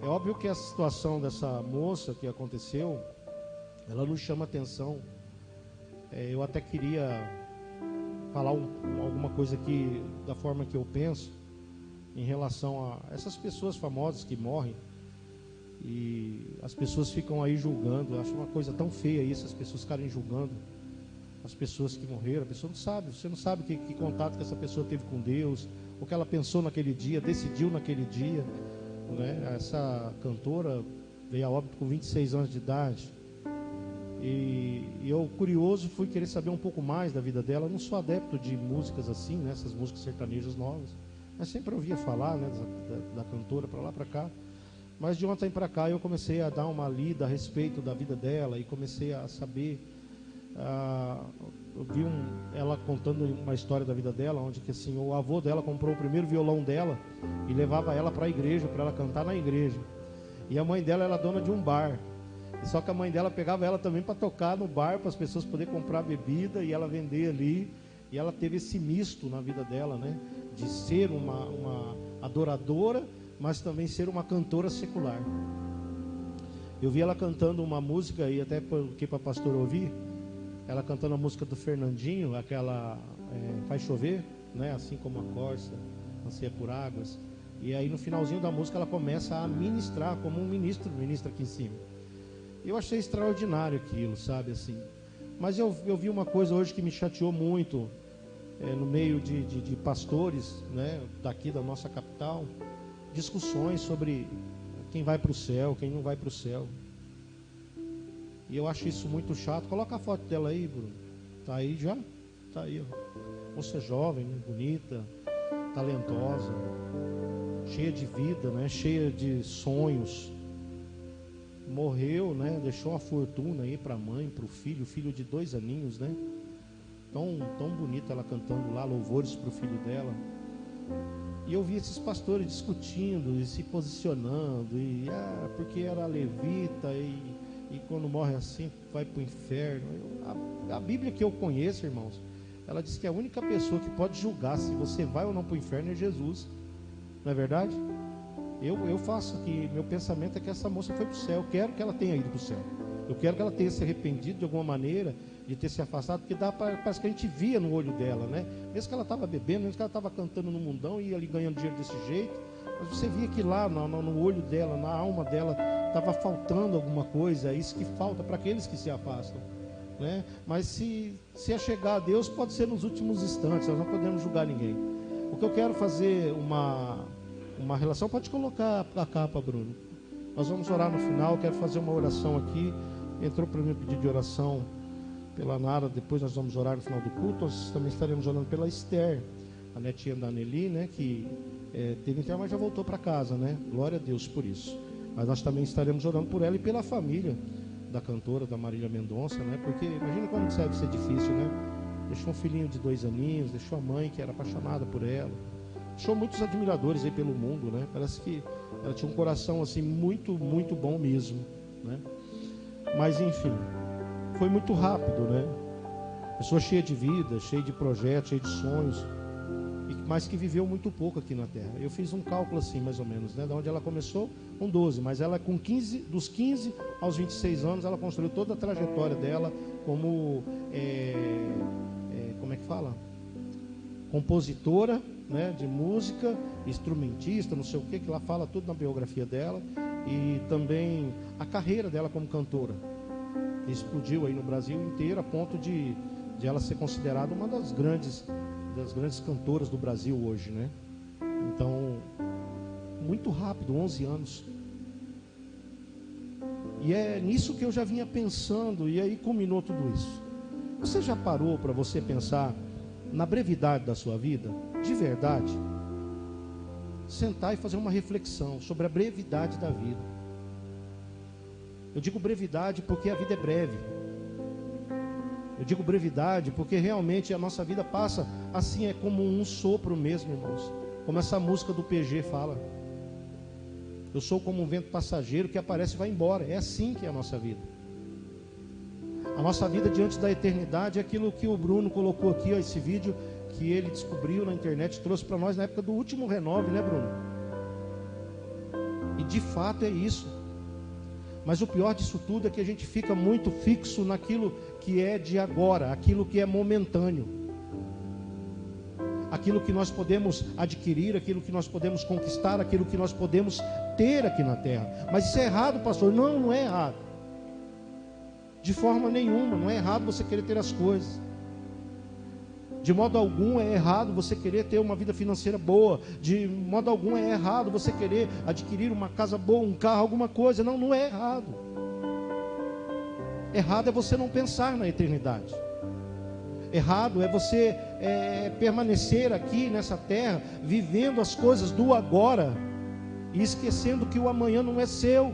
É óbvio que essa situação dessa moça que aconteceu, ela nos chama atenção. Eu até queria falar alguma coisa aqui da forma que eu penso em relação a essas pessoas famosas que morrem e as pessoas ficam aí julgando. Eu acho uma coisa tão feia isso, as pessoas ficarem julgando as pessoas que morreram. A pessoa não sabe, você não sabe que contato que essa pessoa teve com Deus, o que ela pensou naquele dia, decidiu naquele dia, né? Essa cantora veio a óbito com 26 anos de idade. E eu, curioso, fui querer saber um pouco mais da vida dela. Eu não sou adepto de músicas assim, né, essas músicas sertanejas novas, mas sempre ouvia falar, né, da cantora para lá para cá. Mas de ontem para cá eu comecei a dar uma lida a respeito da vida dela e comecei a saber. Eu vi ela contando uma história da vida dela, onde que assim, o avô dela comprou o primeiro violão dela e levava ela para a igreja, para ela cantar na igreja. E a mãe dela era dona de um bar. Só que a mãe dela pegava ela também para tocar no bar, para as pessoas poderem comprar bebida e ela vender ali. E ela teve esse misto na vida dela, né? De ser uma adoradora, mas também ser uma cantora secular. Eu vi ela cantando uma música, e até porque para a pastora ouvir, ela cantando a música do Fernandinho, aquela Faz Chover, né? Assim como a corça anseia por águas. E aí no finalzinho da música ela começa a ministrar como um ministro, ministra aqui em cima. Eu achei extraordinário aquilo, sabe, assim. Mas eu vi uma coisa hoje que me chateou muito, no meio de pastores, né, daqui da nossa capital, discussões sobre quem vai para o céu, quem não vai para o céu. E eu acho isso muito chato. Coloca a foto dela aí, Bruno. Tá aí já? Tá aí, ó. Moça jovem, né, bonita, talentosa, cheia de vida, né, cheia de sonhos. Morreu, né? Deixou uma fortuna aí para a mãe, para o filho de 2 aninhos, né? Tão bonita ela cantando lá louvores para o filho dela. E eu vi esses pastores discutindo e se posicionando, e porque era levita e quando morre assim vai para o inferno. A Bíblia que eu conheço, irmãos, ela diz que a única pessoa que pode julgar se você vai ou não para o inferno é Jesus. Não é verdade? Eu faço aqui, meu pensamento é que essa moça foi para o céu. Eu quero que ela tenha ido para o céu. Eu quero que ela tenha se arrependido de alguma maneira, de ter se afastado, porque parece que a gente via no olho dela, né? Mesmo que ela estava bebendo, mesmo que ela estava cantando no mundão e ali ganhando dinheiro desse jeito, mas você via que lá no olho dela, na alma dela, estava faltando alguma coisa. É isso que falta para aqueles que se afastam, né? Mas se a chegar a Deus, pode ser nos últimos instantes. Nós não podemos julgar ninguém. O que eu quero fazer uma relação, pode colocar a capa, Bruno. Nós vamos orar no final. Eu quero fazer uma oração aqui. Entrou para mim um pedido de oração pela Nara. Depois nós vamos orar no final do culto. Nós também estaremos orando pela Esther, a netinha da Nelly, né? Que teve interno, mas já voltou para casa, né? Glória a Deus por isso. Mas nós também estaremos orando por ela e pela família da cantora, da Marília Mendonça, né? Porque imagina como isso deve ser difícil, né? Deixou um filhinho de 2 aninhos, deixou a mãe que era apaixonada por ela. Deixou muitos admiradores aí pelo mundo, né? Parece que ela tinha um coração assim muito, muito bom mesmo, né? Mas enfim, foi muito rápido, né? Pessoa cheia de vida, cheia de projetos, cheia de sonhos, mas que viveu muito pouco aqui na Terra. Eu fiz um cálculo assim, mais ou menos, né? Da onde ela começou, com 12, mas ela com 15, dos 15 aos 26 anos, ela construiu toda a trajetória dela como, como é que fala? Compositora, né, de música, instrumentista, não sei o que ela fala tudo na biografia dela, e também a carreira dela como cantora, que explodiu aí no Brasil inteiro, a ponto de ela ser considerada uma das grandes cantoras do Brasil hoje, né? Então, muito rápido, 11 anos. E é nisso que eu já vinha pensando, e aí culminou tudo isso. Você já parou para você pensar na brevidade da sua vida? De verdade, sentar e fazer uma reflexão sobre a brevidade da vida. Eu digo brevidade porque a vida é breve. Eu digo brevidade porque realmente a nossa vida passa assim, é como um sopro mesmo, irmãos. Como essa música do PG fala. Eu sou como um vento passageiro que aparece e vai embora. É assim que é a nossa vida. A nossa vida diante da eternidade é aquilo que o Bruno colocou aqui, ó, esse vídeo que ele descobriu na internet, trouxe para nós na época do último Renove, né, Bruno? E E de fato é isso. Mas o pior disso tudo é que a gente fica muito fixo naquilo que é de agora, aquilo que é momentâneo, aquilo que nós podemos adquirir, aquilo que nós podemos conquistar, aquilo que nós podemos ter aqui na terra. Mas isso é errado, pastor? Não, não é errado. De forma nenhuma, não é errado você querer ter as coisas. De modo algum é errado você querer ter uma vida financeira boa. De modo algum é errado você querer adquirir uma casa boa, um carro, alguma coisa. Não, não é errado. Errado é você não pensar na eternidade. Errado é você permanecer aqui nessa terra, vivendo as coisas do agora e esquecendo que o amanhã não é seu.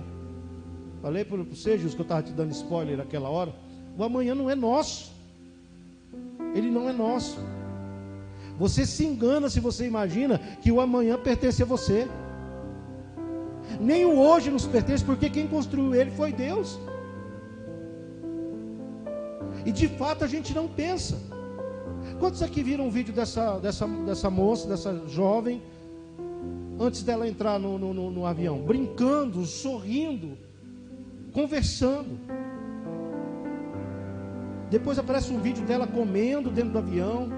Falei para você, Jesus, que eu estava te dando spoiler naquela hora. O amanhã não é nosso. Ele não é nosso. Você se engana se você imagina que o amanhã pertence a você. Nem o hoje nos pertence, porque quem construiu ele foi Deus. E de fato a gente não pensa. Quantos aqui viram um vídeo dessa moça, dessa jovem, antes dela entrar no avião, brincando, sorrindo, conversando? Depois aparece um vídeo dela comendo dentro do avião.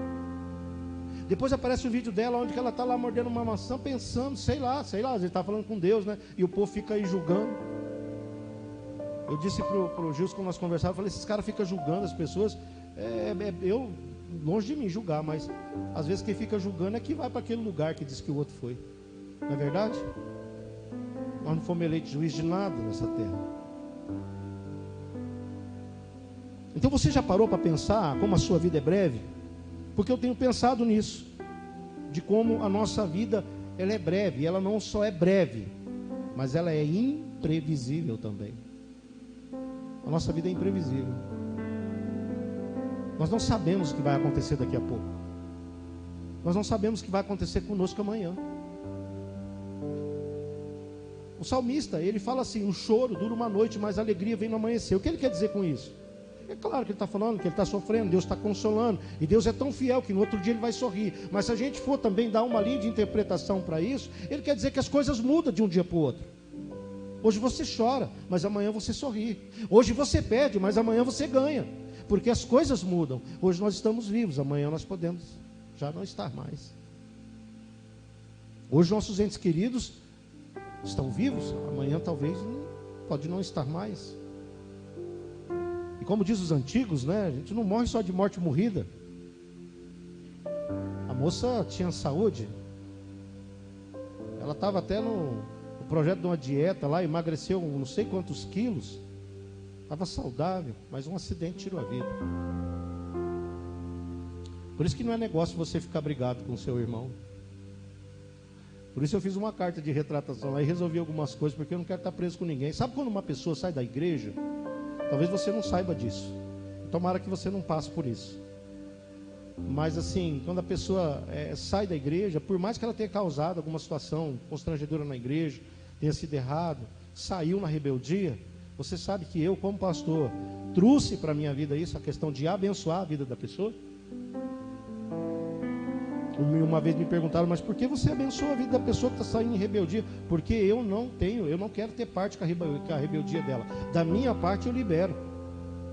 Depois aparece um vídeo dela onde ela está lá mordendo uma maçã, pensando, sei lá, às vezes está falando com Deus, né? E o povo fica aí julgando. Eu disse para o Gilson, quando nós conversávamos, eu falei, esses caras ficam julgando as pessoas. Eu, longe de mim julgar, mas às vezes quem fica julgando é que vai para aquele lugar que diz que o outro foi. Não é verdade? Nós não fomos eleitos juiz de nada nessa terra. Então você já parou para pensar como a sua vida é breve? Porque eu tenho pensado nisso, de como a nossa vida ela é breve. Ela não só é breve, mas ela é imprevisível também. A nossa vida é imprevisível. Nós não sabemos o que vai acontecer daqui a pouco. Nós não sabemos o que vai acontecer conosco amanhã. O salmista, ele fala assim, o choro dura uma noite, mas a alegria vem no amanhecer. O que ele quer dizer com isso? É claro que ele está falando que ele está sofrendo, Deus está consolando, e Deus é tão fiel que no outro dia ele vai sorrir. Mas se a gente for também dar uma linha de interpretação para isso, ele quer dizer que as coisas mudam de um dia para o outro. Hoje você chora, mas amanhã você sorri. Hoje você perde, mas amanhã você ganha. Porque as coisas mudam. Hoje nós estamos vivos, amanhã nós podemos já não estar mais. Hoje nossos entes queridos estão vivos, amanhã talvez pode não estar mais. E como diz os antigos, né, a gente não morre só de morte morrida. A moça tinha saúde. Ela estava até no projeto de uma dieta lá, emagreceu não sei quantos quilos. Estava saudável, mas um acidente tirou a vida. Por isso que não é negócio você ficar brigado com o seu irmão. Por isso eu fiz uma carta de retratação lá e resolvi algumas coisas, porque eu não quero estar preso com ninguém. Sabe quando uma pessoa sai da igreja? Talvez você não saiba disso. Tomara que você não passe por isso. Mas assim, quando a pessoa sai da igreja, por mais que ela tenha causado alguma situação constrangedora na igreja, tenha sido errado, saiu na rebeldia, você sabe que eu, como pastor, trouxe para a minha vida isso, a questão de abençoar a vida da pessoa. Uma vez me perguntaram, mas por que você abençoa a vida da pessoa que está saindo em rebeldia? Porque eu não quero ter parte com a rebeldia dela. Da minha parte eu libero.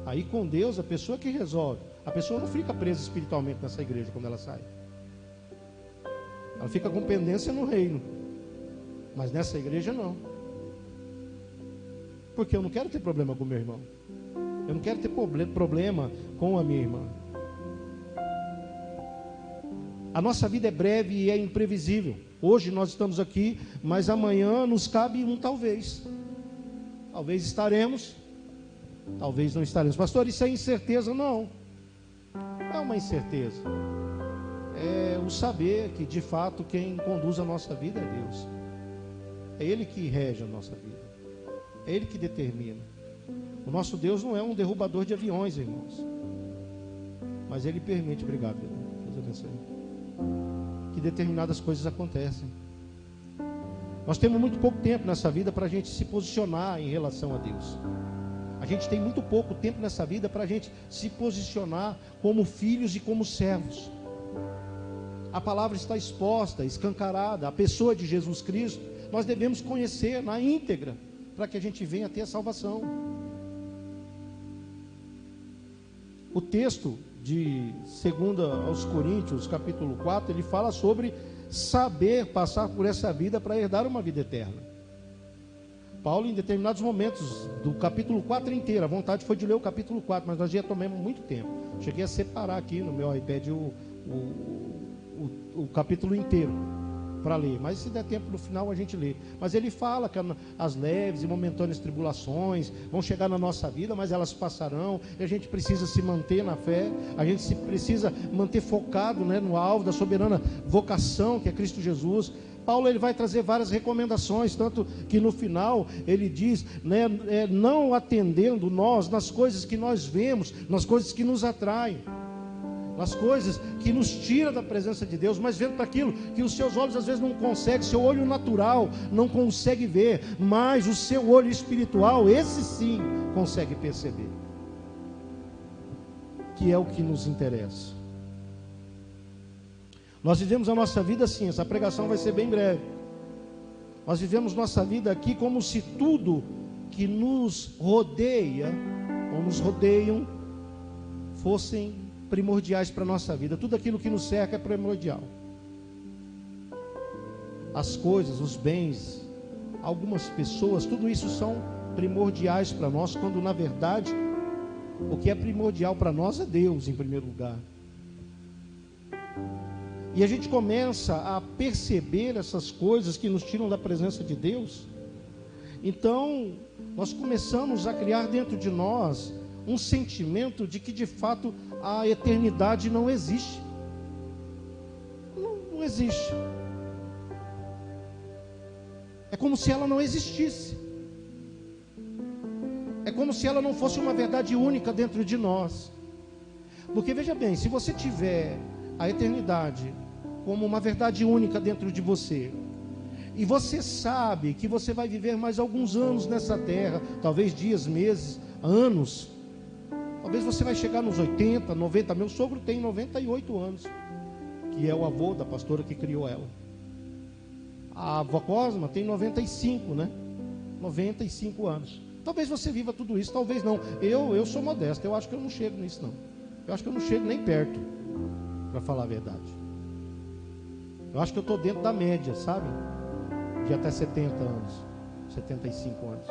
Aí com Deus, a pessoa que resolve. A pessoa não fica presa espiritualmente nessa igreja quando ela sai. Ela fica com pendência no reino. Mas nessa igreja não. Porque eu não quero ter problema com meu irmão. Eu não quero ter problema com a minha irmã. A nossa vida é breve e é imprevisível. Hoje nós estamos aqui, mas amanhã nos cabe um talvez. Talvez estaremos, talvez não estaremos. Pastor, isso é incerteza? Não. Não é uma incerteza. É o saber que de fato quem conduz a nossa vida é Deus. É Ele que rege a nossa vida. É Ele que determina. O nosso Deus não é um derrubador de aviões, irmãos. Mas Ele permite, obrigado, Deus abençoe, que determinadas coisas acontecem. Nós temos muito pouco tempo nessa vida para a gente se posicionar em relação a Deus. A gente tem muito pouco tempo nessa vida para a gente se posicionar como filhos e como servos. A palavra está exposta, escancarada. A pessoa de Jesus Cristo nós devemos conhecer na íntegra, para que a gente venha ter a salvação. O texto de 2 aos Coríntios, capítulo 4, ele fala sobre saber passar por essa vida para herdar uma vida eterna. Paulo, em determinados momentos do capítulo 4 inteiro, a vontade foi de ler o capítulo 4, mas nós já tomamos muito tempo. Cheguei a separar aqui no meu iPad o capítulo inteiro para ler, mas se der tempo no final a gente lê. Mas ele fala que as leves e momentâneas tribulações vão chegar na nossa vida, mas elas passarão, e a gente precisa se manter na fé, a gente precisa manter focado, né, no alvo da soberana vocação que é Cristo Jesus. Paulo, ele vai trazer várias recomendações, tanto que no final ele diz, né, não atendendo nós nas coisas que nós vemos, nas coisas que nos atraem, nas coisas que nos tiram da presença de Deus, mas vendo para aquilo que os seus olhos às vezes não conseguem, seu olho natural não consegue ver, mas o seu olho espiritual, esse sim consegue perceber, que é o que nos interessa. Nós vivemos a nossa vida assim, essa pregação vai ser bem breve. Nós vivemos nossa vida aqui como se tudo que nos rodeia, ou nos rodeiam, fossem primordiais para a nossa vida. Tudo aquilo que nos cerca é primordial. As coisas, os bens, algumas pessoas, tudo isso são primordiais para nós, quando na verdade o que é primordial para nós é Deus em primeiro lugar. E a gente começa a perceber essas coisas que nos tiram da presença de Deus. Então, nós começamos a criar dentro de nós um sentimento de que de fato a eternidade não existe. Não existe. É como se ela não existisse. É como se ela não fosse uma verdade única dentro de nós. Porque veja bem, se você tiver a eternidade como uma verdade única dentro de você, e você sabe que você vai viver mais alguns anos nessa terra, talvez dias, meses, anos, talvez você vai chegar nos 80, 90, meu sogro tem 98 anos, que é o avô da pastora que criou ela. A avó Cosma tem 95, né? 95 anos. Talvez você viva tudo isso, talvez não. Eu sou modesto, eu acho que eu não chego nisso não. Eu acho que eu não chego nem perto, para falar a verdade. Eu acho que eu estou dentro da média, sabe? De até 70 anos, 75 anos.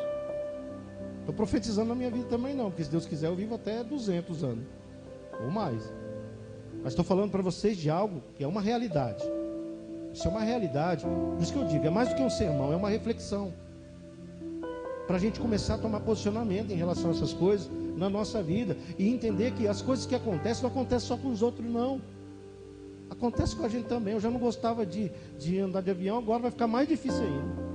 Estou profetizando na minha vida também não, porque se Deus quiser eu vivo até 200 anos, ou mais. Mas estou falando para vocês de algo que é uma realidade. Isso é uma realidade, por isso que eu digo, é mais do que um sermão, é uma reflexão. Para a gente começar a tomar posicionamento em relação a essas coisas na nossa vida. E entender que as coisas que acontecem não acontecem só com os outros não. Acontece com a gente também. Eu já não gostava de andar de avião, agora vai ficar mais difícil ainda.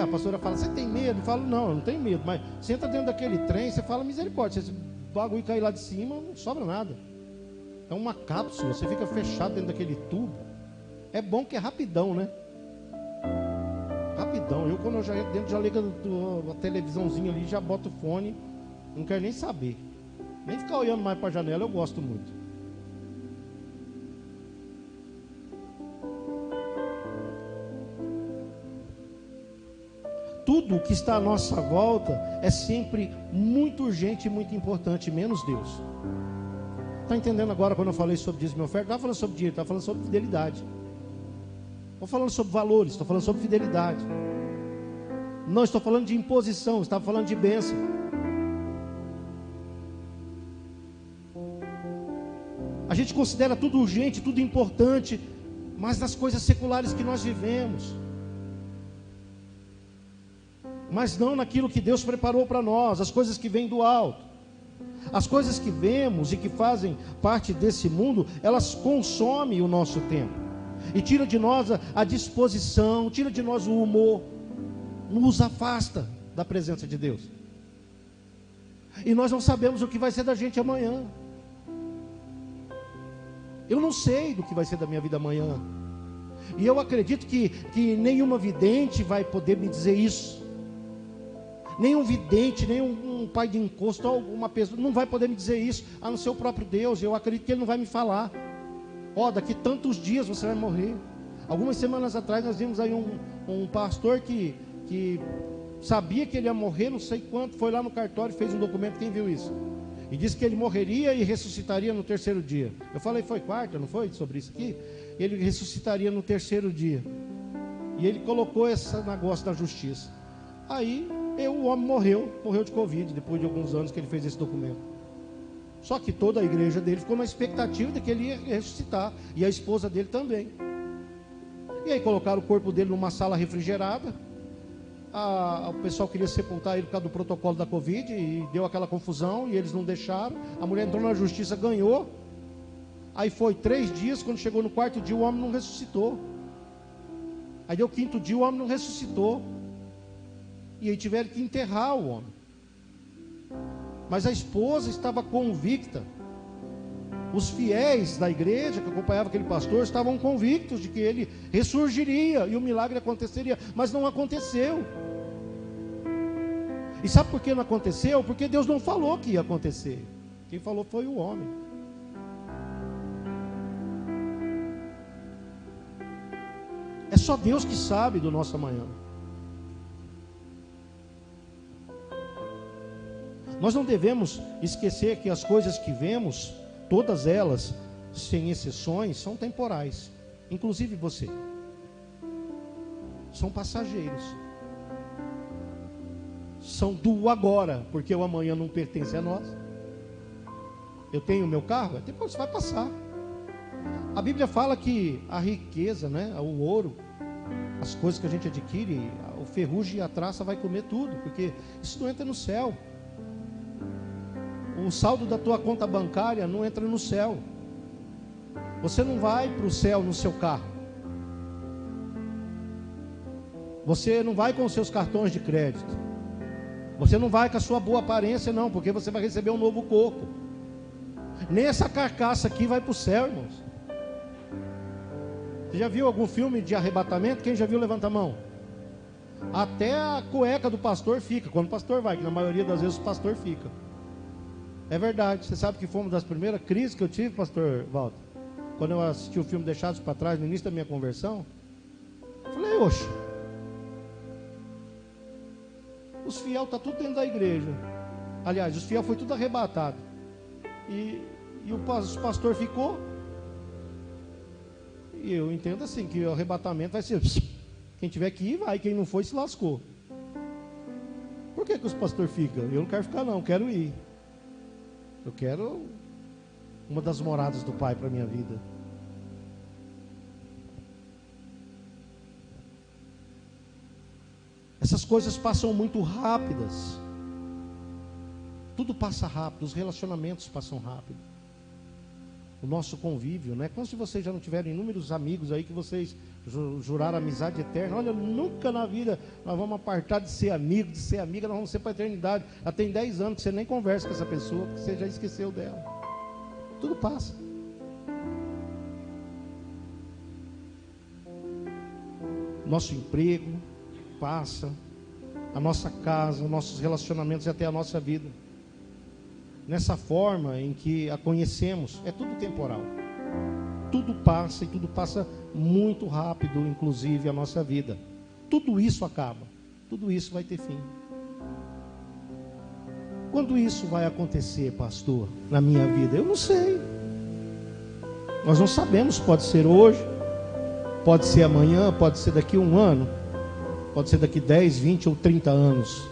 A pastora fala, você tem medo? Eu falo, não, eu não tenho medo. Mas você entra dentro daquele trem, você fala, misericórdia, se esse bagulho cair lá de cima, não sobra nada. É uma cápsula, você fica fechado dentro daquele tubo. É bom que é rapidão, né? Rapidão. Eu quando eu já entro dentro, já ligo a televisãozinha ali, já boto o fone, não quero nem saber. Nem ficar olhando mais para a janela, eu gosto muito. Tudo que está à nossa volta é sempre muito urgente e muito importante, menos Deus. Está entendendo agora quando eu falei sobre dízimo e oferta? Não estava falando sobre dinheiro, estava falando sobre fidelidade. Estou falando sobre valores, estou falando sobre fidelidade. Não estou falando de imposição, estava falando de bênção. A gente considera tudo urgente, tudo importante, mas nas coisas seculares que nós vivemos. Mas não naquilo que Deus preparou para nós, as coisas que vêm do alto. As coisas que vemos e que fazem parte desse mundo, elas consomem o nosso tempo. E tira de nós a disposição, tira de nós o humor, nos afasta da presença de Deus. E nós não sabemos o que vai ser da gente amanhã. Eu não sei do que vai ser da minha vida amanhã. E eu acredito que nenhuma vidente vai poder me dizer isso. Nenhum vidente, nenhum pai de encosto, alguma pessoa não vai poder me dizer isso, a não ser o próprio Deus. Eu acredito que Ele não vai me falar. Daqui tantos dias você vai morrer. Algumas semanas atrás nós vimos aí um pastor que sabia que ele ia morrer, não sei quanto, foi lá no cartório e fez um documento. Quem viu isso? E disse que ele morreria e ressuscitaria no terceiro dia. Eu falei, foi quarta, não foi? Sobre isso aqui? Ele ressuscitaria no terceiro dia. E ele colocou esse negócio da justiça. Aí, o homem morreu de Covid, depois de alguns anos que ele fez esse documento. Só que toda a igreja dele ficou na expectativa de que ele ia ressuscitar. E a esposa dele também. E aí colocaram o corpo dele numa sala refrigerada. O pessoal queria sepultar ele por causa do protocolo da Covid. E deu aquela confusão e eles não deixaram. A mulher entrou na justiça, ganhou. Aí foi 3 dias, quando chegou no 4º dia o homem não ressuscitou. Aí deu o 5º dia, o homem não ressuscitou. E aí tiveram que enterrar o homem. Mas a esposa estava convicta. Os fiéis da igreja que acompanhavam aquele pastor estavam convictos de que ele ressurgiria e o milagre aconteceria. Mas não aconteceu. E sabe por que não aconteceu? Porque Deus não falou que ia acontecer. Quem falou foi o homem. É só Deus que sabe do nosso amanhã. Nós não devemos esquecer que as coisas que vemos, todas elas, sem exceções, são temporais. Inclusive você. São passageiros. São do agora, porque o amanhã não pertence a nós. Eu tenho o meu carro, depois vai passar. A Bíblia fala que a riqueza, o ouro, as coisas que a gente adquire, o ferrugem e a traça vai comer tudo, porque isso não entra no céu. O saldo da tua conta bancária não entra no céu. Você não vai para o céu no seu carro. Você não vai com os seus cartões de crédito. Você não vai com a sua boa aparência, não, porque você vai receber um novo corpo. Nem essa carcaça aqui vai para o céu, irmãos. Você já viu algum filme de arrebatamento? Quem já viu, levanta a mão. Até a cueca do pastor fica, quando o pastor vai, que na maioria das vezes o pastor fica. É verdade, você sabe que foi uma das primeiras crises que eu tive, pastor Walter. Quando eu assisti o filme Deixados para Trás, no início da minha conversão, eu falei, oxe, os fiel estão tudo dentro da igreja. Aliás, os fiel foi tudo arrebatado. E o pastor ficou. E eu entendo assim, que o arrebatamento vai ser, quem tiver que ir, vai, quem não foi, se lascou. Por que os pastores ficam? Eu não quero ficar não, eu quero ir. Eu quero uma das moradas do Pai para a minha vida. Essas coisas passam muito rápidas. Tudo passa rápido, os relacionamentos passam rápido. O nosso convívio, Quantos de vocês já não tiveram inúmeros amigos aí que vocês juraram amizade eterna? Olha, nunca na vida nós vamos apartar de ser amigo, de ser amiga, nós vamos ser para a eternidade. Já tem 10 anos que você nem conversa com essa pessoa, porque você já esqueceu dela. Tudo passa. Nosso emprego passa, a nossa casa, nossos relacionamentos e até a nossa vida. Nessa forma em que a conhecemos, é tudo temporal. Tudo passa e tudo passa muito rápido, inclusive a nossa vida. Tudo isso acaba, tudo isso vai ter fim. Quando isso vai acontecer, pastor, na minha vida? Eu não sei. Nós não sabemos, pode ser hoje, pode ser amanhã, pode ser daqui a 1 ano, pode ser daqui 10, 20 ou 30 anos.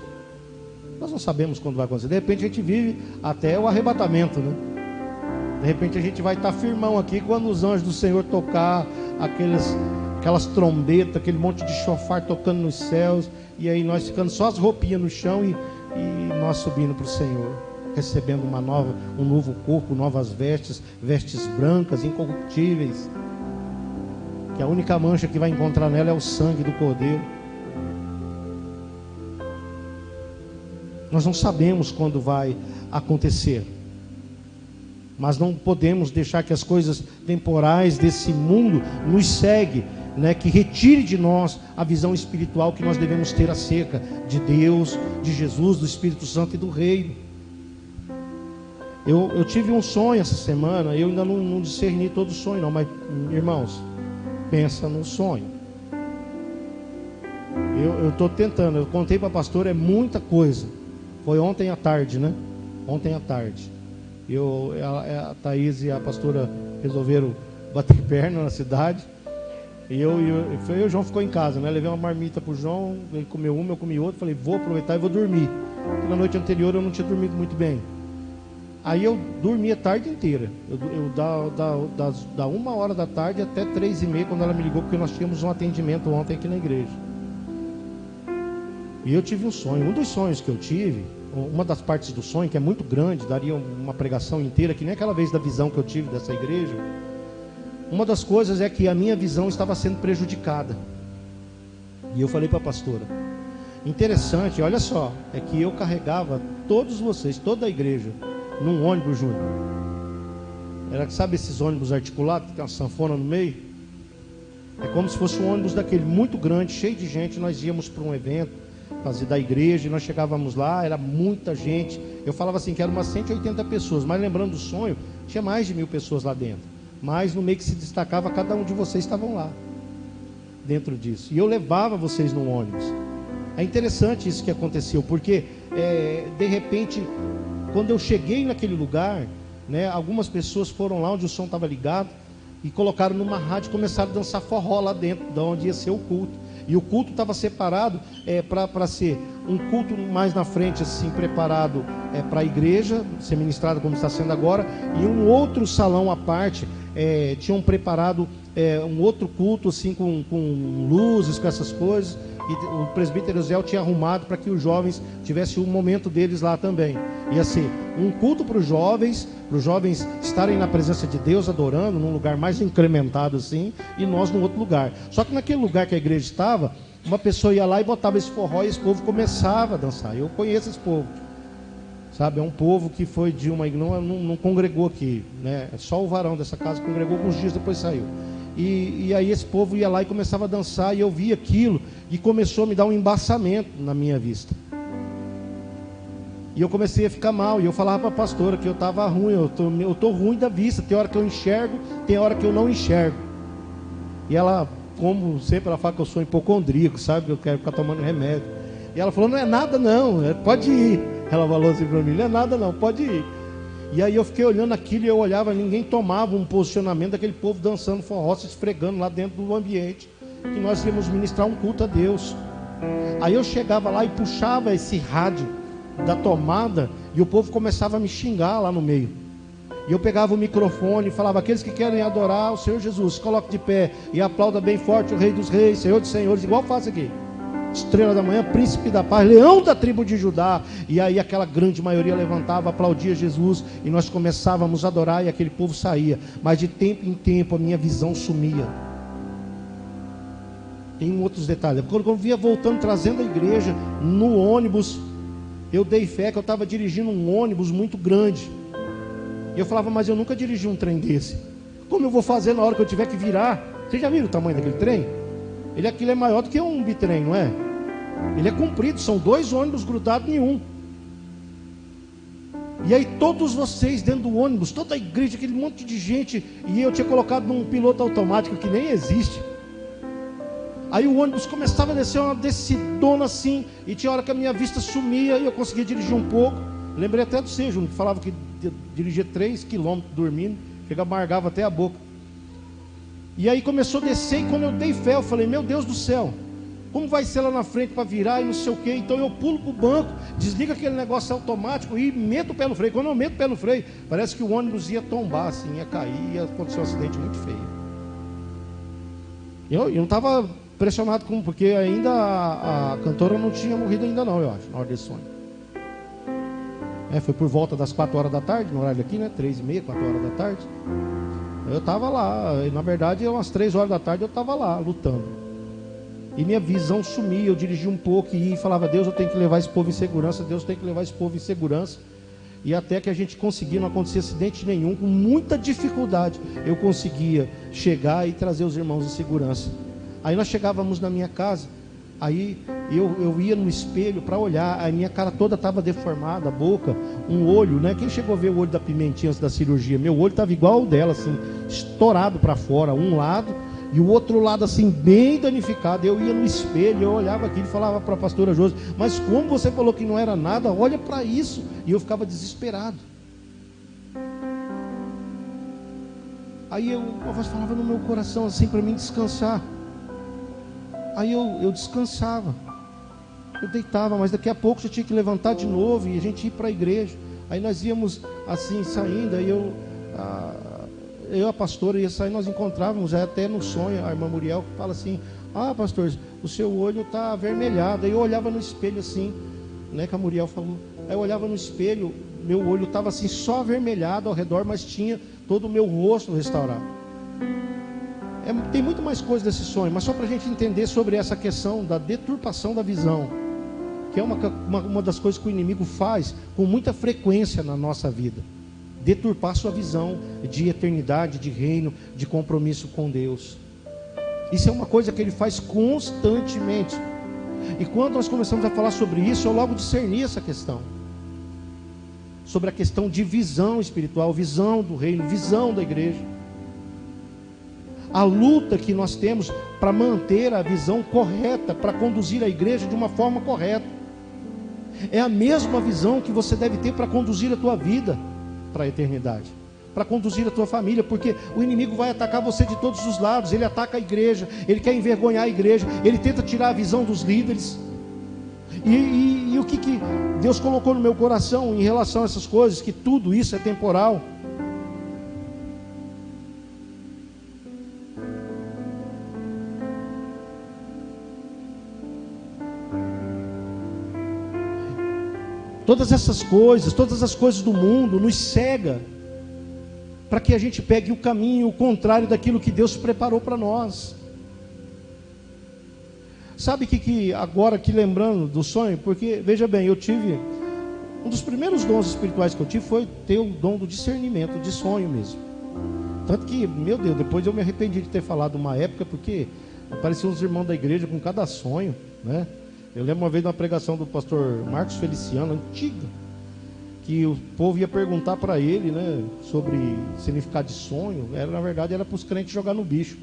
Nós não sabemos quando vai acontecer. De repente a gente vive até o arrebatamento, De repente a gente vai estar firmão aqui quando os anjos do Senhor tocar aquelas trombetas, aquele monte de chofar tocando nos céus, e aí nós ficando só as roupinhas no chão e nós subindo para o Senhor, recebendo um novo corpo, novas vestes brancas, incorruptíveis, que a única mancha que vai encontrar nela é o sangue do Cordeiro. Nós não sabemos quando vai acontecer, mas não podemos deixar que as coisas temporais desse mundo nos seguem, que retire de nós a visão espiritual que nós devemos ter acerca de Deus, de Jesus, do Espírito Santo e do Reino. Eu tive um sonho essa semana, eu ainda não discerni todo o sonho não, mas irmãos, Pensa num sonho. Eu estou tentando, eu contei para a pastora, é muita coisa. Foi ontem à tarde, né? Ontem à tarde. A Thaís e a pastora resolveram bater perna na cidade. E o João ficou em casa, né? Levei uma marmita pro João, ele comeu uma, eu comi outra. Falei, vou aproveitar e vou dormir. Porque na noite anterior eu não tinha dormido muito bem. Aí eu dormi a tarde inteira. Da 1h da tarde até 3h30, quando ela me ligou, porque nós tínhamos um atendimento ontem aqui na igreja. E eu tive um sonho. Um dos sonhos que eu tive, uma das partes do sonho, que é muito grande, daria uma pregação inteira, que nem aquela vez da visão que eu tive dessa igreja. Uma das coisas é que a minha visão estava sendo prejudicada. E eu falei para a pastora, interessante, olha só, é que eu carregava todos vocês, toda a igreja, num ônibus, Júnior. Era, sabe esses ônibus articulados, que tem uma sanfona no meio? É como se fosse um ônibus daquele muito grande, cheio de gente. Nós íamos para um evento da igreja, e nós chegávamos lá, era muita gente. Eu falava assim, que eram umas 180 pessoas, mas lembrando do sonho, tinha mais de 1000 pessoas lá dentro. Mas no meio que se destacava, cada um de vocês estavam lá, dentro disso. E eu levava vocês no ônibus. É interessante isso que aconteceu, porque de repente, quando eu cheguei naquele lugar, né, algumas pessoas foram lá onde o som estava ligado e colocaram numa rádio e começaram a dançar forró lá dentro, de onde ia ser o culto. E o culto estava separado para ser um culto mais na frente, assim, preparado para a igreja, ser ministrado como está sendo agora, e um outro salão à parte, tinham preparado um outro culto, assim, com luzes, com essas coisas, e o presbítero Zé tinha arrumado para que os jovens tivessem um momento deles lá também. Ia ser um culto para os jovens estarem na presença de Deus, adorando, num lugar mais incrementado assim, e nós num outro lugar. Só que naquele lugar que a igreja estava, uma pessoa ia lá e botava esse forró e esse povo começava a dançar. Eu conheço esse povo, sabe? É um povo que foi de uma igreja, não congregou aqui, né? Só o varão dessa casa congregou, alguns dias depois saiu. E aí esse povo ia lá e começava a dançar, e eu vi aquilo, e começou a me dar um embaçamento na minha vista. E eu comecei a ficar mal, e eu falava para a pastora que eu estava ruim, eu tô ruim da vista, tem hora que eu enxergo, tem hora que eu não enxergo. E ela, como sempre, ela fala que eu sou hipocondríaco, sabe, que eu quero ficar tomando remédio. E ela falou, não é nada não, pode ir. Ela falou assim para mim, não é nada não, pode ir. E aí eu fiquei olhando aquilo e eu olhava, ninguém tomava um posicionamento daquele povo dançando forró, se esfregando lá dentro do ambiente, que nós íamos ministrar um culto a Deus. Aí eu chegava lá e puxava esse rádio da tomada e o povo começava a me xingar lá no meio. E eu pegava o microfone e falava, aqueles que querem adorar o Senhor Jesus, coloque de pé e aplauda bem forte o Rei dos Reis, Senhor dos Senhores, igual faz aqui. Estrela da manhã, príncipe da paz, leão da tribo de Judá. E aí aquela grande maioria levantava, aplaudia Jesus, e nós começávamos a adorar, e aquele povo saía. Mas de tempo em tempo a minha visão sumia. Tem um outro detalhe, quando eu via voltando, trazendo a igreja no ônibus, eu dei fé que eu estava dirigindo um ônibus muito grande. E eu falava, mas eu nunca dirigi um trem desse. Como eu vou fazer na hora que eu tiver que virar? Vocês já viram o tamanho daquele trem? Aquilo é maior do que um bitrem, não é? Ele é comprido, são 2 ônibus grudados em um. E aí todos vocês dentro do ônibus, toda a igreja, aquele monte de gente, e eu tinha colocado num piloto automático que nem existe. Aí o ônibus começava a descer uma descidona assim, e tinha hora que a minha vista sumia e eu conseguia dirigir um pouco. Lembrei até do Sérgio, que falava que dirigia 3 quilômetros dormindo, que amargava até a boca. E aí começou a descer, e quando eu dei fé, eu falei, meu Deus do céu, como vai ser lá na frente para virar e não sei o que? Então eu pulo para o banco, desliga aquele negócio automático e meto o pé no freio. Quando eu meto o pé no freio, parece que o ônibus ia tombar, assim, ia cair, ia acontecer um acidente muito feio. Eu não estava pressionado, porque ainda a cantora não tinha morrido ainda não, eu acho, na hora desse sonho. Foi por volta das 4 horas da tarde, no horário aqui, né? 3h30, 4 horas da tarde. Eu estava lá, na verdade, umas 3 horas da tarde eu estava lá, lutando. E minha visão sumia, eu dirigi um pouco e falava, Deus, eu tenho que levar esse povo em segurança, Deus tem que levar esse povo em segurança. E até que a gente conseguia, não acontecia acidente nenhum, com muita dificuldade, eu conseguia chegar e trazer os irmãos em segurança. Aí nós chegávamos na minha casa, aí eu ia no espelho para olhar, a minha cara toda estava deformada, a boca, um olho, né? Quem chegou a ver o olho da Pimentinha antes da cirurgia? Meu olho estava igual ao dela, assim, estourado para fora, um lado, E o outro lado assim, bem danificado. Eu ia no espelho, eu olhava aquilo e falava para a pastora Josi: mas como você falou que não era nada, olha para isso. E eu ficava desesperado. Aí a voz falava no meu coração assim para mim descansar. Aí eu descansava. Eu deitava, mas daqui a pouco eu tinha que levantar de novo e a gente ir para a igreja. Aí nós íamos assim, saindo, aí eu e a pastora ia sair, nós encontrávamos até no sonho a irmã Muriel, que fala assim: ah, pastor, o seu olho está avermelhado. Aí eu olhava no espelho assim, né, que a Muriel falou. Aí eu olhava no espelho, meu olho estava assim só avermelhado ao redor, mas tinha todo o meu rosto restaurado. Tem muito mais coisa desse sonho, mas só para a gente entender sobre essa questão da deturpação da visão, que é uma das coisas que o inimigo faz com muita frequência na nossa vida. Deturpar sua visão de eternidade, de reino, de compromisso com Deus. Isso é uma coisa que ele faz constantemente. E quando nós começamos a falar sobre isso, eu logo discerni essa questão. Sobre a questão de visão espiritual, visão do reino, visão da igreja. A luta que nós temos para manter a visão correta, para conduzir a igreja de uma forma correta. É a mesma visão que você deve ter para conduzir a tua vida para a eternidade, para conduzir a tua família, porque o inimigo vai atacar você de todos os lados. Ele ataca a igreja, ele quer envergonhar a igreja, ele tenta tirar a visão dos líderes. E o que Deus colocou no meu coração em relação a essas coisas, que tudo isso é temporal. Todas essas coisas, todas as coisas do mundo nos cega para que a gente pegue o caminho contrário daquilo que Deus preparou para nós. Sabe que agora aqui lembrando do sonho, porque veja bem, eu tive um dos primeiros dons espirituais que eu tive foi ter o dom do discernimento, de sonho mesmo. Tanto que, meu Deus, depois eu me arrependi de ter falado uma época, porque apareciam uns irmãos da igreja com cada sonho, né? Eu lembro uma vez de uma pregação do pastor Marcos Feliciano, antiga, que o povo ia perguntar para ele, né, sobre significado de sonho. Na verdade era para os crentes jogar no bicho.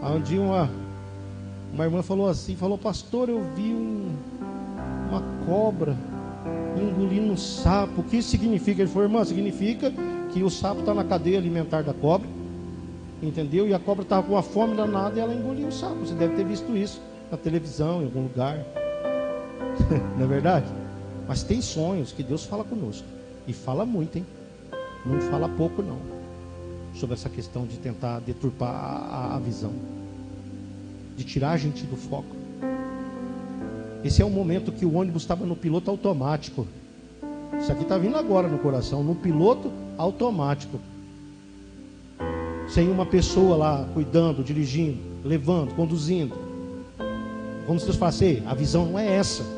Aí um dia uma irmã falou assim, pastor, eu vi uma cobra engolindo um sapo. O que isso significa? Ele falou: irmã, significa que o sapo está na cadeia alimentar da cobra, entendeu? E a cobra estava com uma fome danada e ela engoliu o sapo. Você deve ter visto isso na televisão, em algum lugar. Não é verdade? Mas tem sonhos que Deus fala conosco, e fala muito, hein? Não fala pouco não, sobre essa questão de tentar deturpar a visão, de tirar a gente do foco. Esse é o momento que o ônibus estava no piloto automático. Isso aqui está vindo agora no coração, no piloto automático, sem uma pessoa lá cuidando, dirigindo, levando, conduzindo. Como se Deus falasse: a visão não é essa.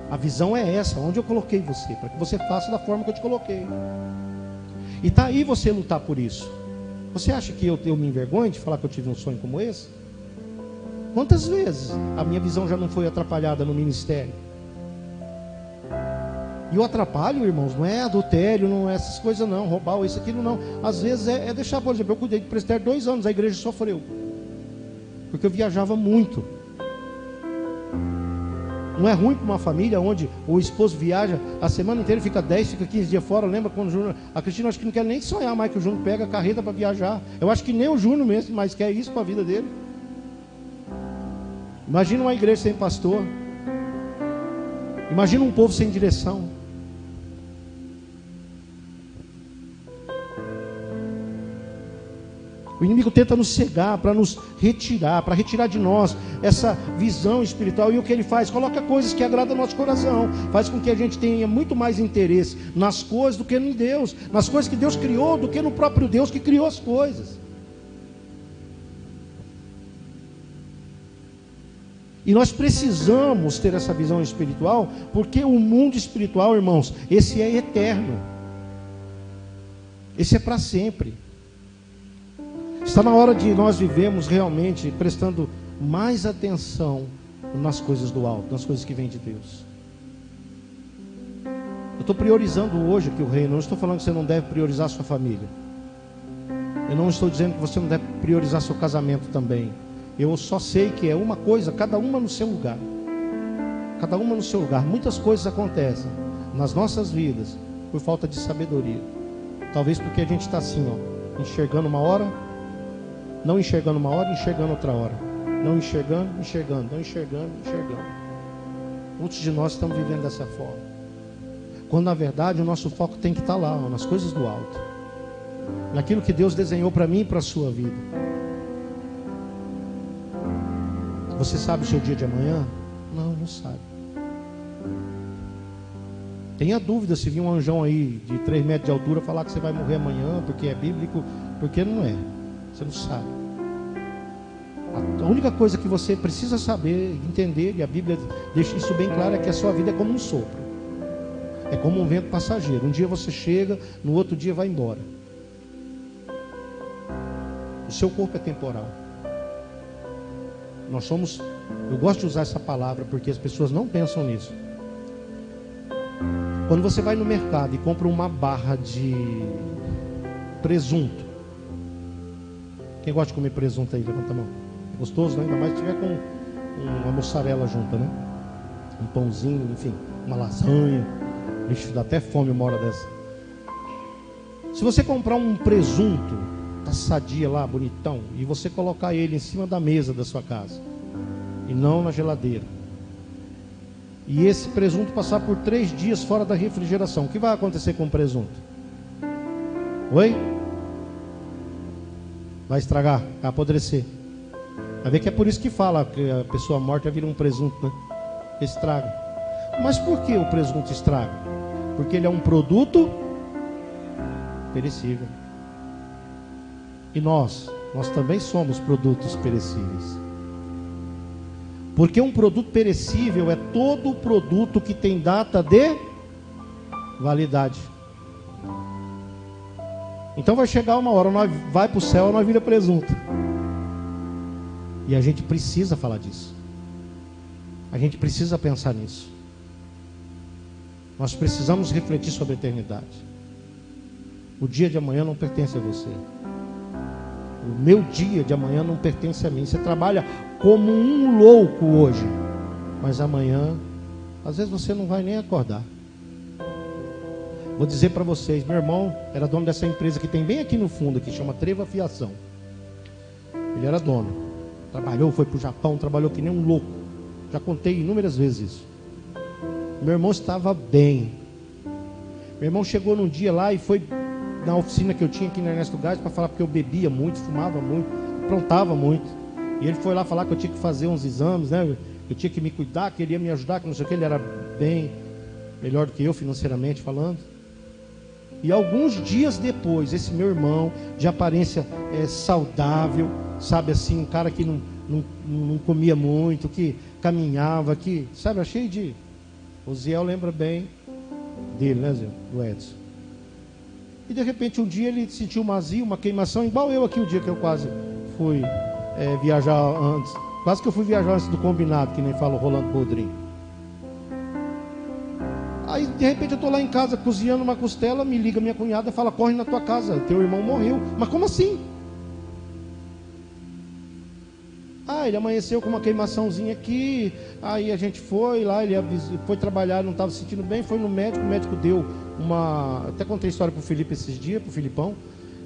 A visão é essa, onde eu coloquei você, para que você faça da forma que eu te coloquei. E está aí você lutar por isso. Você acha que eu me envergonho de falar que eu tive um sonho como esse? Quantas vezes a minha visão já não foi atrapalhada no ministério? E o atrapalho, irmãos, não é adultério, não é essas coisas não, roubar ou isso, aquilo não. Às vezes é deixar, por exemplo, eu cuidei de presbitério 2 anos, a igreja sofreu, porque eu viajava muito. Não é ruim para uma família onde o esposo viaja a semana inteira, fica 10, fica 15 dias fora. Lembra quando o Júnior, a Cristina acho que não quer nem sonhar mais que o Júnior pega a carreta para viajar. Eu acho que nem o Júnior mesmo, mas quer isso para a vida dele. Imagina uma igreja sem pastor. Imagina um povo sem direção. O inimigo tenta nos cegar, para nos retirar, para retirar de nós essa visão espiritual. E o que ele faz? Coloca coisas que agradam ao nosso coração. Faz com que a gente tenha muito mais interesse nas coisas do que em Deus. Nas coisas que Deus criou do que no próprio Deus que criou as coisas. E nós precisamos ter essa visão espiritual, porque o mundo espiritual, irmãos, esse é eterno. Esse é para sempre. Está na hora de nós vivermos realmente prestando mais atenção nas coisas do alto, nas coisas que vêm de Deus. Eu estou priorizando hoje aqui o reino. Não estou falando que você não deve priorizar a sua família. Eu não estou dizendo que você não deve priorizar seu casamento também. Eu só sei que é uma coisa, cada uma no seu lugar. Cada uma no seu lugar. Muitas coisas acontecem nas nossas vidas por falta de sabedoria. Talvez porque a gente está assim, ó, enxergando uma hora, não enxergando uma hora, enxergando outra hora. Não enxergando, enxergando, não enxergando, enxergando. Muitos de nós estamos vivendo dessa forma. Quando na verdade o nosso foco tem que estar lá, ó, nas coisas do alto. Naquilo que Deus desenhou para mim e para a sua vida. Você sabe o seu dia de amanhã? Não, não sabe. Tenha dúvida se vir um anjão aí de 3 metros de altura falar que você vai morrer amanhã, porque é bíblico, porque não é. Você não sabe. A única coisa que você precisa saber, entender, e a Bíblia deixa isso bem claro, é que a sua vida é como um sopro. É como um vento passageiro. Um dia você chega, no outro dia vai embora. O seu corpo é temporal. Nós somos, eu gosto de usar essa palavra porque as pessoas não pensam nisso. Quando você vai no mercado e compra uma barra de presunto. Quem gosta de comer presunto aí, levanta a mão. É gostoso, né? Ainda mais se tiver com uma mussarela junta, né? Um pãozinho, enfim, uma lasanha. Vixe, dá até fome uma hora dessa. Se você comprar um presunto, tá sadia lá, bonitão, e você colocar ele em cima da mesa da sua casa, e não na geladeira, e esse presunto passar por 3 dias fora da refrigeração, o que vai acontecer com o presunto? Oi? Vai estragar, vai apodrecer. Vai ver que é por isso que fala que a pessoa morta vira um presunto, né? Estraga. Mas por que o presunto estraga? Porque ele é um produto perecível. E nós também somos produtos perecíveis. Porque um produto perecível é todo produto que tem data de validade. Então vai chegar uma hora, nós vai para o céu, nós vira presunto. E a gente precisa falar disso. A gente precisa pensar nisso. Nós precisamos refletir sobre a eternidade. O dia de amanhã não pertence a você. O meu dia de amanhã não pertence a mim. Você trabalha como um louco hoje, mas amanhã, às vezes você não vai nem acordar. Vou dizer para vocês, meu irmão era dono dessa empresa que tem bem aqui no fundo, que chama Treva Fiação. Ele era dono. Trabalhou, foi para o Japão, trabalhou que nem um louco. Já contei inúmeras vezes isso. Meu irmão estava bem. Meu irmão chegou num dia lá e foi na oficina que eu tinha aqui na Ernesto Gás para falar porque eu bebia muito, fumava muito, aprontava muito. E ele foi lá falar que eu tinha que fazer uns exames, né? Eu tinha que me cuidar, queria me ajudar, que não sei o que. Ele era bem melhor do que eu financeiramente falando. E alguns dias depois, esse meu irmão, de aparência saudável, sabe assim, um cara que não comia muito, que caminhava, que, sabe, cheio de... O Ziel lembra bem dele, né, Ziel? Do Edson. E de repente um dia ele sentiu uma azia, uma queimação, igual eu aqui o dia que eu quase fui viajar antes. Quase que eu fui viajar antes do combinado, que nem fala o Rolando Boldrin. Aí de repente eu estou lá em casa cozinhando uma costela, me liga minha cunhada e fala, corre na tua casa, teu irmão morreu. Mas como assim? Ele amanheceu com uma queimaçãozinha aqui. Aí a gente foi lá, ele foi trabalhar, não estava se sentindo bem, foi no médico, o médico deu até contei a história para o Felipe esses dias, para o Filipão,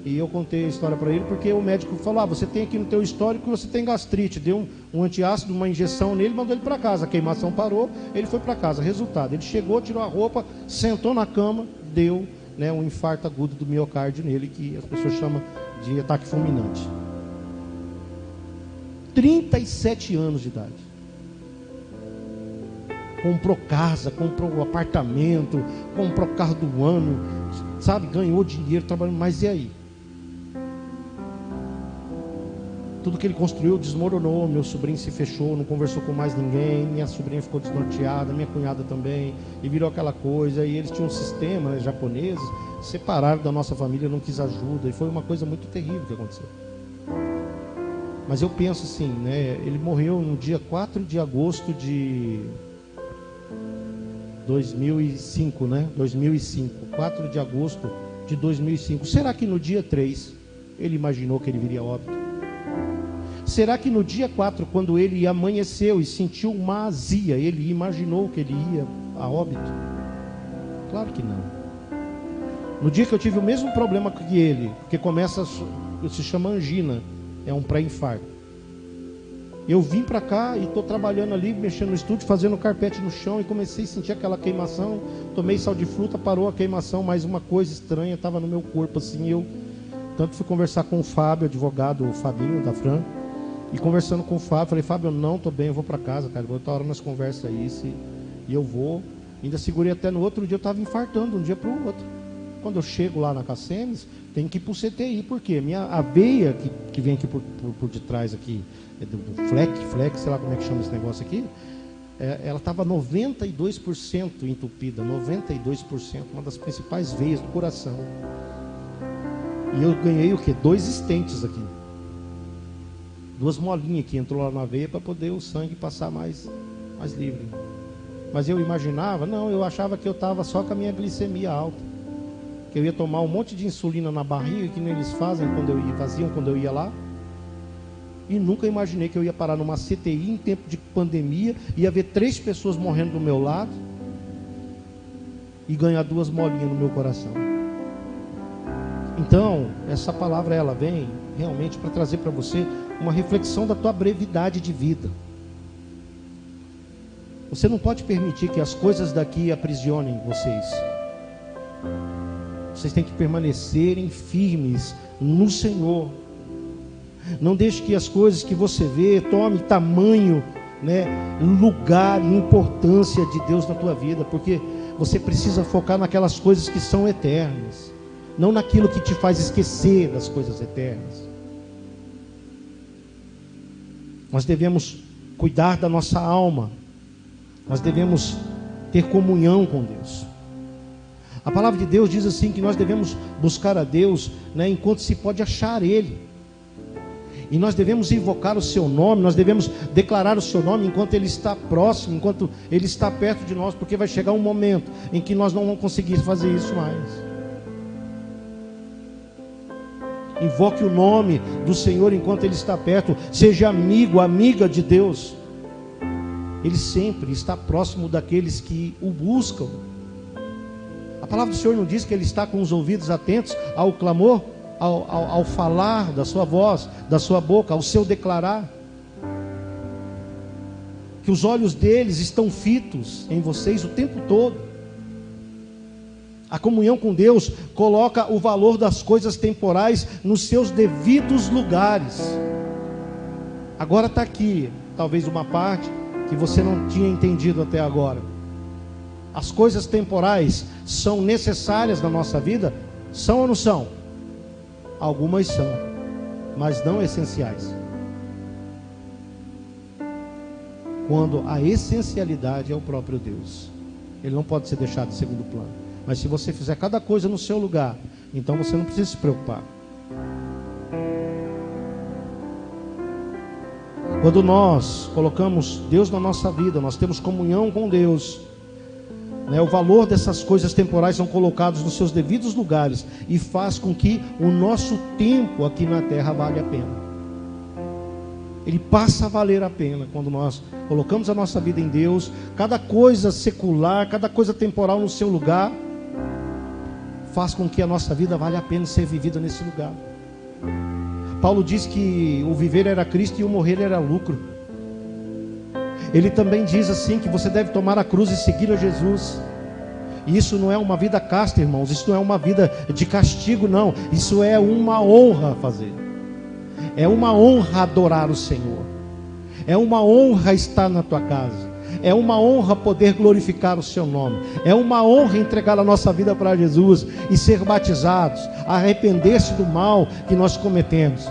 e eu contei a história para ele, porque o médico falou, você tem aqui no teu histórico que você tem gastrite, deu um antiácido, uma injeção nele, mandou ele para casa, a queimação parou, ele foi para casa. Resultado, ele chegou, tirou a roupa, sentou na cama, deu um infarto agudo do miocárdio nele, que as pessoas chamam de ataque fulminante. 37 anos de idade. Comprou casa, comprou apartamento, comprou carro do ano, sabe, ganhou dinheiro, trabalhando, mas e aí? Tudo que ele construiu desmoronou, meu sobrinho se fechou, não conversou com mais ninguém, minha sobrinha ficou desnorteada, minha cunhada também, e virou aquela coisa, e eles tinham um sistema, japoneses, separaram da nossa família, não quis ajuda, e foi uma coisa muito terrível que aconteceu. Mas eu penso assim, ele morreu no dia 4 de agosto de 2005, 4 de agosto de 2005. Será que no dia 3 ele imaginou que ele viria a óbito? Será que no dia 4, quando ele amanheceu e sentiu uma azia, ele imaginou que ele ia a óbito? Claro que não. No dia que eu tive o mesmo problema que ele, que se chama angina, é um pré-infarto. Eu vim para cá e estou trabalhando ali, mexendo no estúdio, fazendo carpete no chão e comecei a sentir aquela queimação. Tomei sal de fruta, parou a queimação, mas uma coisa estranha estava no meu corpo assim. Eu tanto fui conversar com o Fábio, advogado, o Fabinho da Fran, e conversando com o Fábio, falei: Fábio, eu não estou bem, eu vou para casa, cara, outra hora nós conversa isso e eu vou. Ainda segurei até no outro dia, eu estava infartando de um dia para o outro. Quando eu chego lá na Cassemes, tem que ir para o CTI, porque a veia que vem aqui por detrás aqui, do flex, sei lá como é que chama esse negócio aqui, ela estava 92% entupida, 92%, uma das principais veias do coração. E eu ganhei o quê? 2 stents aqui. 2 molinhas que entrou lá na veia para poder o sangue passar mais livre. Mas eu imaginava, não, eu achava que eu estava só com a minha glicemia alta. Que eu ia tomar um monte de insulina na barriga, que nem eles faziam quando eu ia lá. E nunca imaginei que eu ia parar numa CTI em tempo de pandemia, ia ver 3 pessoas morrendo do meu lado e ganhar 2 molinhas no meu coração. Então, essa palavra ela vem realmente para trazer para você uma reflexão da tua brevidade de vida. Você não pode permitir que as coisas daqui aprisionem vocês. Vocês têm que permanecerem firmes no Senhor. Não deixe que as coisas que você vê tome tamanho, lugar e importância de Deus na tua vida, porque você precisa focar naquelas coisas que são eternas, não naquilo que te faz esquecer das coisas eternas. Nós devemos cuidar da nossa alma, nós devemos ter comunhão com Deus. A palavra de Deus diz assim que nós devemos buscar a Deus, enquanto se pode achar Ele. E nós devemos invocar o seu nome, nós devemos declarar o seu nome enquanto Ele está próximo, enquanto Ele está perto de nós, porque vai chegar um momento em que nós não vamos conseguir fazer isso mais. Invoque o nome do Senhor enquanto Ele está perto. Seja amigo, amiga de Deus. Ele sempre está próximo daqueles que o buscam. A palavra do Senhor não diz que Ele está com os ouvidos atentos ao clamor, ao falar da sua voz, da sua boca, ao seu declarar. Que os olhos deles estão fitos em vocês o tempo todo. A comunhão com Deus coloca o valor das coisas temporais nos seus devidos lugares. Agora está aqui, talvez uma parte que você não tinha entendido até agora. As coisas temporais são necessárias na nossa vida? São ou não são? Algumas são, mas não essenciais. Quando a essencialidade é o próprio Deus, Ele não pode ser deixado em segundo plano. Mas se você fizer cada coisa no seu lugar, então você não precisa se preocupar. Quando nós colocamos Deus na nossa vida, nós temos comunhão com Deus, o valor dessas coisas temporais são colocados nos seus devidos lugares e faz com que o nosso tempo aqui na terra vale a pena. Ele passa a valer a pena quando nós colocamos a nossa vida em Deus. Cada coisa secular, cada coisa temporal no seu lugar faz com que a nossa vida vale a pena ser vivida nesse lugar. Paulo diz que o viver era Cristo e o morrer era lucro. Ele também diz assim que você deve tomar a cruz e seguir a Jesus. E isso não é uma vida casta, irmãos. Isso não é uma vida de castigo, não. Isso é uma honra fazer. É uma honra adorar o Senhor. É uma honra estar na tua casa. É uma honra poder glorificar o seu nome. É uma honra entregar a nossa vida para Jesus e ser batizados, arrepender-se do mal que nós cometemos.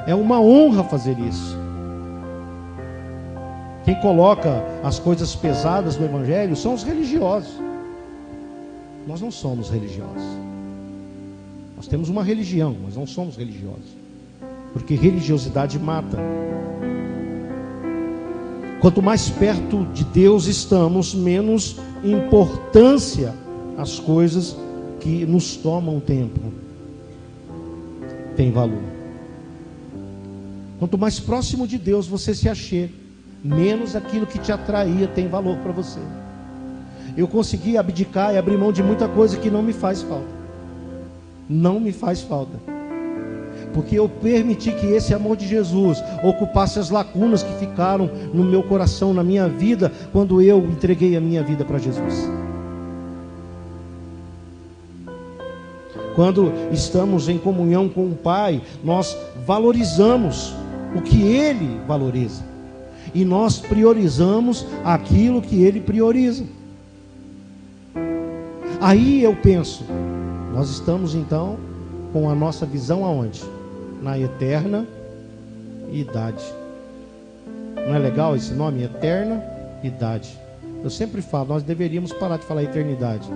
É uma honra fazer isso. Quem coloca as coisas pesadas no Evangelho são os religiosos. Nós não somos religiosos. Nós temos uma religião, mas não somos religiosos. Porque religiosidade mata. Quanto mais perto de Deus estamos, menos importância as coisas que nos tomam tempo. tem valor. Quanto mais próximo de Deus você se achega, menos aquilo que te atraía tem valor para você. Eu consegui abdicar e abrir mão de muita coisa que não me faz falta. Não me faz falta. Porque eu permiti que esse amor de Jesus ocupasse as lacunas que ficaram no meu coração, na minha vida, quando eu entreguei a minha vida para Jesus. Quando estamos em comunhão com o Pai, nós valorizamos o que Ele valoriza. E nós priorizamos aquilo que Ele prioriza. Aí eu penso, nós estamos então com a nossa visão aonde? Na eterna idade. Não é legal esse nome? Eterna idade. Eu sempre falo, nós deveríamos parar de falar eternidade.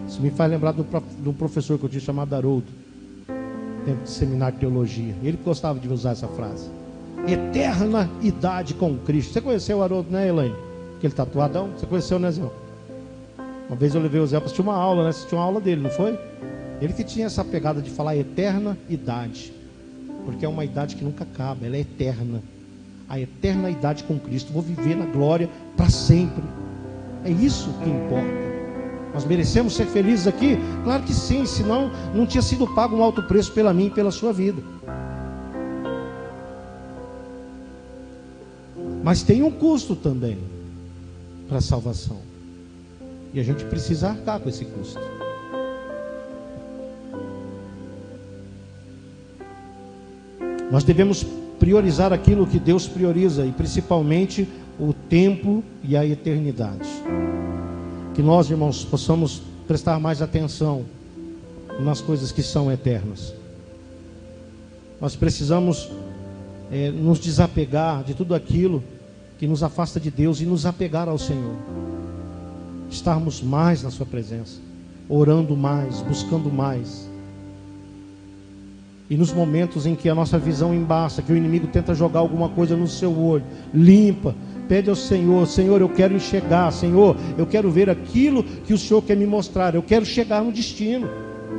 Isso me faz lembrar de um professor que eu tinha chamado Haroldo, dentro do seminário de teologia. Ele gostava de usar essa frase. Eterna idade com Cristo. Você conheceu o Haroldo, né, Elaine? Aquele tatuadão? Você conheceu, né, Zé? Uma vez eu levei o Zé para assistir uma aula, né? Assistir uma aula dele, não foi? Ele que tinha essa pegada de falar eterna idade. Porque é uma idade que nunca acaba, ela é eterna. A eterna idade com Cristo. Vou viver na glória para sempre. É isso que importa. Nós merecemos ser felizes aqui? Claro que sim, senão não tinha sido pago um alto preço pela mim e pela sua vida. Mas tem um custo também para a salvação. E a gente precisa arcar com esse custo. Nós devemos priorizar aquilo que Deus prioriza, e principalmente o tempo e a eternidade. Que nós, irmãos, possamos prestar mais atenção nas coisas que são eternas. Nós precisamos nos desapegar de tudo aquilo que nos afasta de Deus e nos apegar ao Senhor. Estarmos mais na sua presença, orando mais, buscando mais. E nos momentos em que a nossa visão embaça, que o inimigo tenta jogar alguma coisa no seu olho, limpa, pede ao Senhor: Senhor, eu quero enxergar, Senhor, eu quero ver aquilo que o Senhor quer me mostrar, eu quero chegar no destino.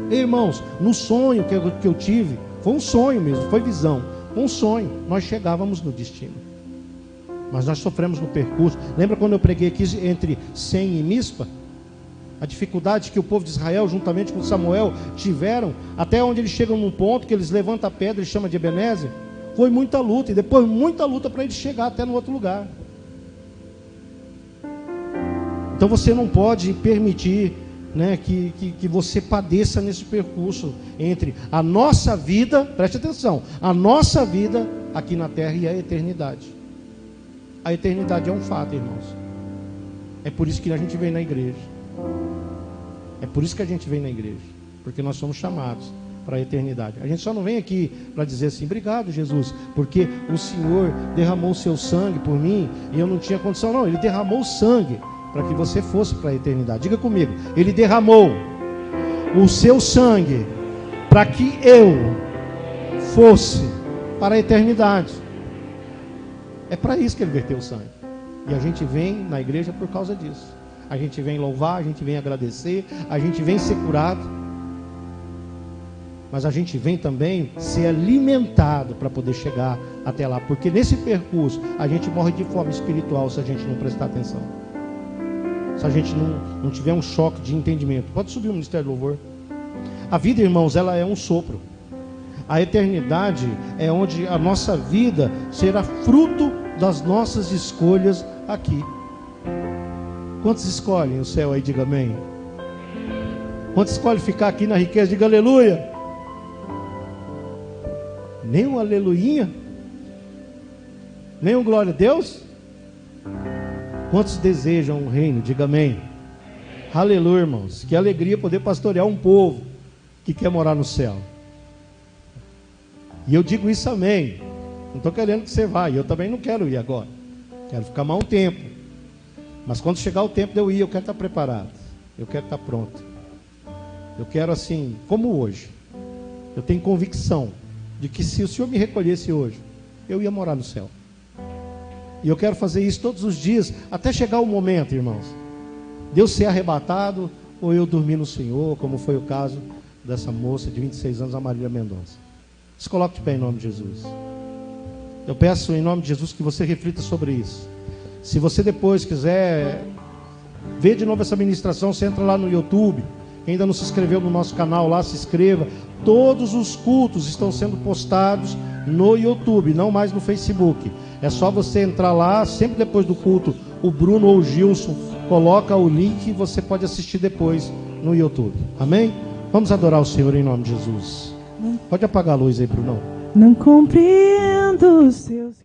E, irmãos, no sonho que eu tive, foi um sonho mesmo, foi visão, um sonho, nós chegávamos no destino. Mas nós sofremos no percurso. Lembra quando eu preguei aqui entre Sem e Mispa? A dificuldade que o povo de Israel, juntamente com Samuel, tiveram, até onde eles chegam num ponto que eles levantam a pedra e chamam de Ebenezer. Foi muita luta, e depois muita luta para eles chegar até no outro lugar. Então você não pode permitir, né, que você padeça nesse percurso entre a nossa vida, preste atenção, a nossa vida aqui na terra e a eternidade. A eternidade é um fato, irmãos. É por isso que a gente vem na igreja. É por isso que a gente vem na igreja, porque nós somos chamados para a eternidade. A gente só não vem aqui para dizer assim: obrigado, Jesus, porque o Senhor derramou o seu sangue por mim e eu não tinha condição. Não, Ele derramou o sangue para que você fosse para a eternidade. Diga comigo: Ele derramou o seu sangue para que eu fosse para a eternidade. É para isso que Ele verteu o sangue. E a gente vem na igreja por causa disso. A gente vem louvar, a gente vem agradecer, a gente vem ser curado. Mas a gente vem também ser alimentado para poder chegar até lá. Porque nesse percurso a gente morre de fome espiritual se a gente não prestar atenção. Se a gente não tiver um choque de entendimento. Pode subir o Ministério do Louvor. A vida, irmãos, ela é um sopro. A eternidade é onde a nossa vida será fruto das nossas escolhas aqui. Quantos escolhem o céu aí? Diga amém. Quantos escolhem ficar aqui na riqueza? Diga aleluia. Nem um aleluinha? Nem um glória a Deus? Quantos desejam o reino? Diga amém. Aleluia, irmãos. Que alegria poder pastorear um povo que quer morar no céu. E eu digo isso, amém. Não estou querendo que você vá, e eu também não quero ir agora. Quero ficar mais um tempo. Mas quando chegar o tempo de eu ir, eu quero estar preparado. Eu quero estar pronto. Eu quero assim, como hoje. Eu tenho convicção de que se o Senhor me recolhesse hoje, eu ia morar no céu. E eu quero fazer isso todos os dias, até chegar o momento, irmãos, de eu ser arrebatado ou eu dormir no Senhor, como foi o caso dessa moça de 26 anos, a Marília Mendonça. Se coloque de pé em nome de Jesus. Eu peço em nome de Jesus que você reflita sobre isso. Se você depois quiser ver de novo essa ministração, você entra lá no YouTube. Quem ainda não se inscreveu no nosso canal lá, se inscreva. Todos os cultos estão sendo postados no YouTube, não mais no Facebook. É só você entrar lá, sempre depois do culto, o Bruno ou o Gilson coloca o link e você pode assistir depois no YouTube. Amém? Vamos adorar o Senhor em nome de Jesus. Pode apagar a luz aí, Brunão. Não compreendo os seus